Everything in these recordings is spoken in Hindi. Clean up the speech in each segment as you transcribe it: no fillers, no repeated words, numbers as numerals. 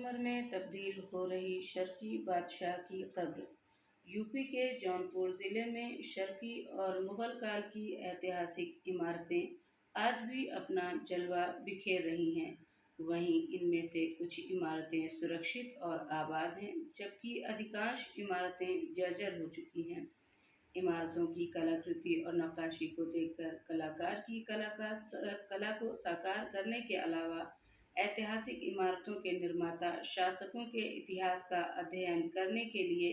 संगमरमर में तब्दील हो रही शर्की बादशाह की कब्र। यूपी के जौनपुर ज़िले में शर्की और मुग़ल काल की ऐतिहासिक इमारतें आज भी अपना जलवा बिखेर रही हैं। वहीं इनमें से कुछ इमारतें सुरक्षित और आबाद हैं, जबकि अधिकांश इमारतें जर्जर हो चुकी हैं। इमारतों की कलाकृति और नक्काशी को देखकर कलाकार की कला को साकार करने के अलावा ऐतिहासिक इमारतों के निर्माता शासकों के इतिहास का अध्ययन करने के लिए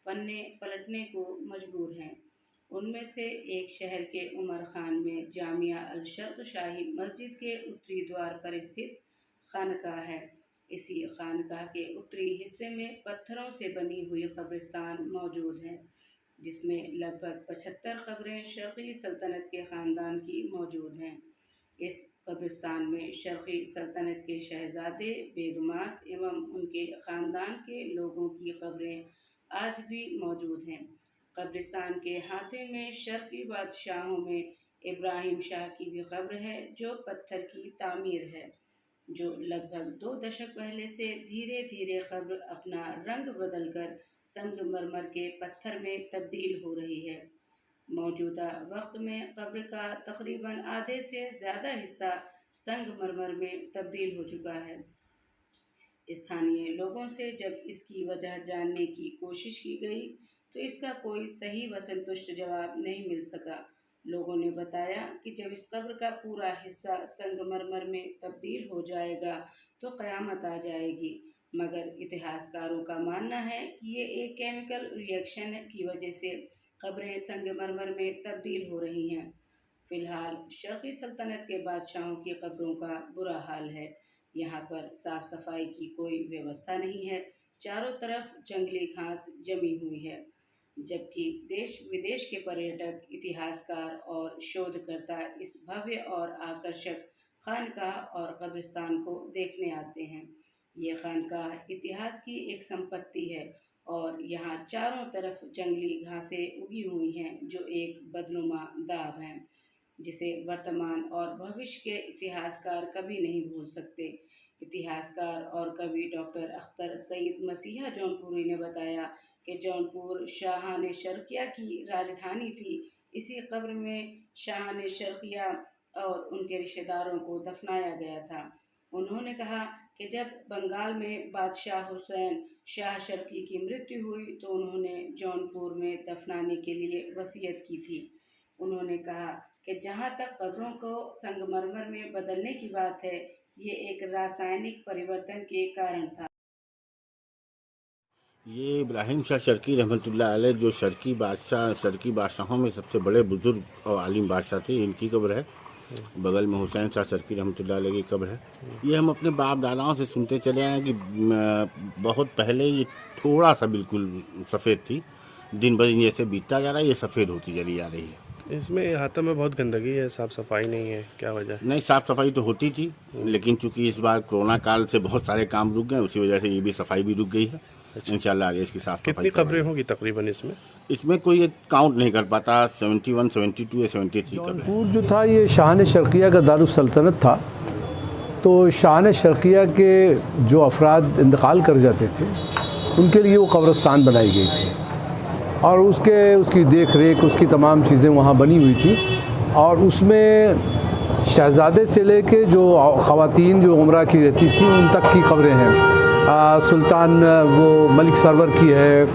पन्ने पलटने को मजबूर हैं। उनमें से एक शहर के उमर खान में जामिया अल शर्क शाही मस्जिद के उत्तरी द्वार पर स्थित खानकाह है। इसी खानकाह के उत्तरी हिस्से में पत्थरों से बनी हुई कब्रिस्तान मौजूद है, जिसमें लगभग 75 कब्रें शर्की सल्तनत के ख़ानदान की मौजूद हैं। इस कब्रिस्तान में शर्की सल्तनत के शहजादे, बेगमात एवं उनके ख़ानदान के लोगों की कब्रें आज भी मौजूद हैं। कब्रिस्तान के हाथे में शर्की बादशाहों में इब्राहिम शाह की भी कब्र है, जो पत्थर की तामीर है, जो लगभग 2 दशक पहले से धीरे धीरे कब्र अपना रंग बदलकर संगमरमर के पत्थर में तब्दील हो रही है। मौजूदा वक्त में कब्र का तकरीबन आधे से ज़्यादा हिस्सा संगमरमर में तब्दील हो चुका है। स्थानीय लोगों से जब इसकी वजह जानने की कोशिश की गई तो इसका कोई सही व संतुष्ट जवाब नहीं मिल सका। लोगों ने बताया कि जब इस कब्र का पूरा हिस्सा संगमरमर में तब्दील हो जाएगा तो क़यामत आ जाएगी, मगर इतिहासकारों का मानना है कि ये एक केमिकल रिएक्शन की वजह से कब्रें संगमरमर में तब्दील हो रही हैं। फ़िलहाल शर्की सल्तनत के बादशाहों की कब्रों का बुरा हाल है। यहाँ पर साफ़ सफाई की कोई व्यवस्था नहीं है। चारों तरफ जंगली घास जमी हुई है, जबकि देश विदेश के पर्यटक, इतिहासकार और शोधकर्ता इस भव्य और आकर्षक खानकाह और कब्रिस्तान को देखने आते हैं। ये खानकाह इतिहास की एक संपत्ति है और यहाँ चारों तरफ जंगली घासें उगी हुई हैं, जो एक बदनुमा दाग हैं, जिसे वर्तमान और भविष्य के इतिहासकार कभी नहीं भूल सकते। इतिहासकार और कवि डॉक्टर अख्तर सईद मसीहा जौनपुरी ने बताया कि जौनपुर शाहान शर्किया की राजधानी थी। इसी कब्र में शाहान शर्किया और उनके रिश्तेदारों को दफनाया गया था। उन्होंने कहा कि जब बंगाल में बादशाह हुसैन शाह शर्की की मृत्यु हुई तो उन्होंने जौनपुर में दफनाने के लिए वसीयत की थी। उन्होंने कहा कि जहाँ तक कब्रों को संगमरमर में बदलने की बात है, ये एक रासायनिक परिवर्तन के कारण था। ये इब्राहिम शाह शर्की रहमतुल्लाह अलैह, जो शर्की बादशाहों में सबसे बड़े बुजुर्ग और आलिम बादशाह थे, इनकी कब्र है। बगल में हुसैन शाह शर्की रहमतुल्लाह अलैह की कब्र है। ये हम अपने बाप दादाओं से सुनते चले आए कि बहुत पहले ये थोड़ा सा बिल्कुल सफ़ेद थी, दिन ब दिन जैसे बीतता जा रहा है ये सफ़ेद होती चली जा रही है। इसमें हाथों में बहुत गंदगी है, साफ़ सफाई नहीं है, क्या वजह? नहीं, साफ़ सफाई तो होती थी, लेकिन चूंकि इस बार कोरोना काल से बहुत सारे काम रुक गए, उसी वजह से ये भी सफाई भी रुक गई है। इंशाल्लाह आगे इसकी साफ सफाई। कितनी कब्रें होंगी तकरीबन इसमें? इसमें कोई काउंट नहीं कर पाता। 71, 72 या 73 जौनपुर जो था ये शाहान शर्किया का दारुस सल्तनत था। तो शाहान शर्किया के जो अफराद इंतकाल कर जाते थे उनके लिए वो कब्रिस्तान बनाई गई थी और उसकी देख रेख, उसकी तमाम चीज़ें वहाँ बनी हुई थी। और उसमें शहज़ादे से लेके जो ख़वातीन जो उमरा की रहती थी उन तक की खबरें हैं। सुल्तान वो मलिक सरवर की है,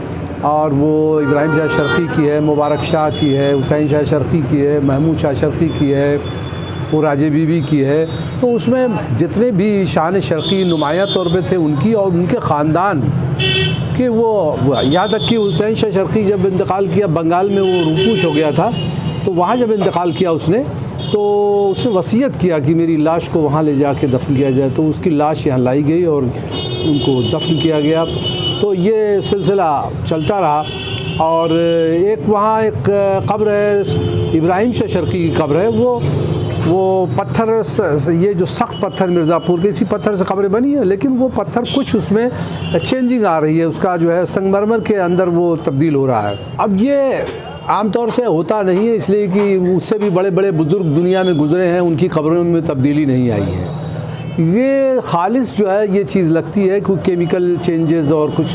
और वो इब्राहिम शाह शर्की की है, मुबारक शाह की है, हुसैन शाह शर्की की है, महमूद शाह शर्की की है, वो राजे बीबी की है। तो उसमें जितने भी शान शर्की नुमायाँ तौर पे थे उनकी और उनके ख़ानदान कि वो यहाँ तक कि हुसैन शाह शर्की जब इंतकाल किया, बंगाल में वो रूपोश हो गया था, तो वहाँ जब इंतकाल किया उसने वसीयत किया कि मेरी लाश को वहाँ ले जाके दफन किया जाए। तो उसकी लाश यहाँ लाई गई और उनको दफन किया गया। तो ये सिलसिला चलता रहा। और एक वहाँ एक कब्र है, इब्राहिम शाह शर्की की कब्र है। वो पत्थर, ये जो सख्त पत्थर मिर्ज़ापुर के, इसी पत्थर से कब्रें बनी है, लेकिन वो पत्थर कुछ उसमें चेंजिंग आ रही है, उसका जो है संगमरमर के अंदर वो तब्दील हो रहा है। अब ये आमतौर से होता नहीं है, इसलिए कि उससे भी बड़े बड़े बुज़ुर्ग दुनिया में गुज़रे हैं, उनकी कब्रों में तब्दीली नहीं आई है। ये खालिस जो है ये चीज़ लगती है कि केमिकल चेंजेस और कुछ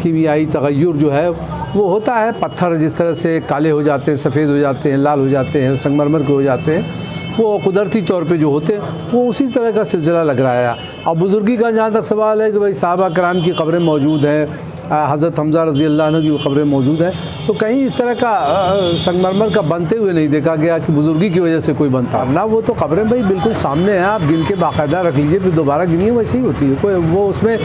कीमियाई तगय्युर जो है वो होता है। पत्थर जिस तरह से काले हो जाते हैं, सफ़ेद हो जाते हैं, लाल हो जाते हैं, संगमरमर के हो जाते हैं, वो कुदरती तौर पे जो होते हैं वो उसी तरह का सिलसिला लग रहा है। अब बुज़ुर्गी का जहाँ तक सवाल है कि भाई साहबा कराम की कब्रें मौजूद हैं, हज़रत हमज़ा रज़ी अल्लाह अन्हु की कब्रें मौजूद हैं, तो कहीं इस तरह का संगमरमर का बनते हुए नहीं देखा गया कि बुज़ुर्गी की वजह से कोई बनता ना। वो तो कब्रें भाई बिल्कुल सामने हैं, आप गिन के बाकायदा रख लीजिए, फिर दोबारा गिनिए, वैसे ही होती है। कोई वो उसमें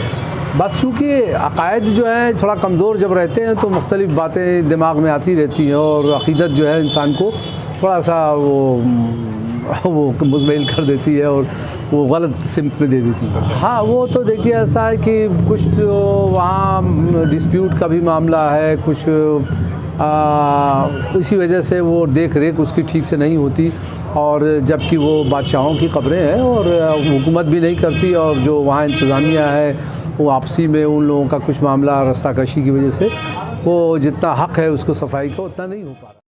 बस चूँकि अक़ायद जो है थोड़ा कमज़ोर जब रहते हैं तो मुख्तलिफ़ बातें दिमाग में आती रहती हैं और अक़ीदत जो है इंसान को थोड़ा सा वो मुज़मैल कर देती है और वो गलत सिमत में दे देती है। हाँ, वो तो देखिए ऐसा है कि कुछ तो वहाँ डिस्प्यूट का भी मामला है, कुछ इसी वजह से वो देख रेख उसकी ठीक से नहीं होती, और जबकि वो बादशाहों की कब्रें हैं और हुकूमत भी नहीं करती, और जो वहाँ इंतज़ामिया है वो आपसी में उन लोगों का कुछ मामला रस्साकशी की वजह से वो जितना हक़ है उसको सफाई का उतना नहीं हो पा रहा।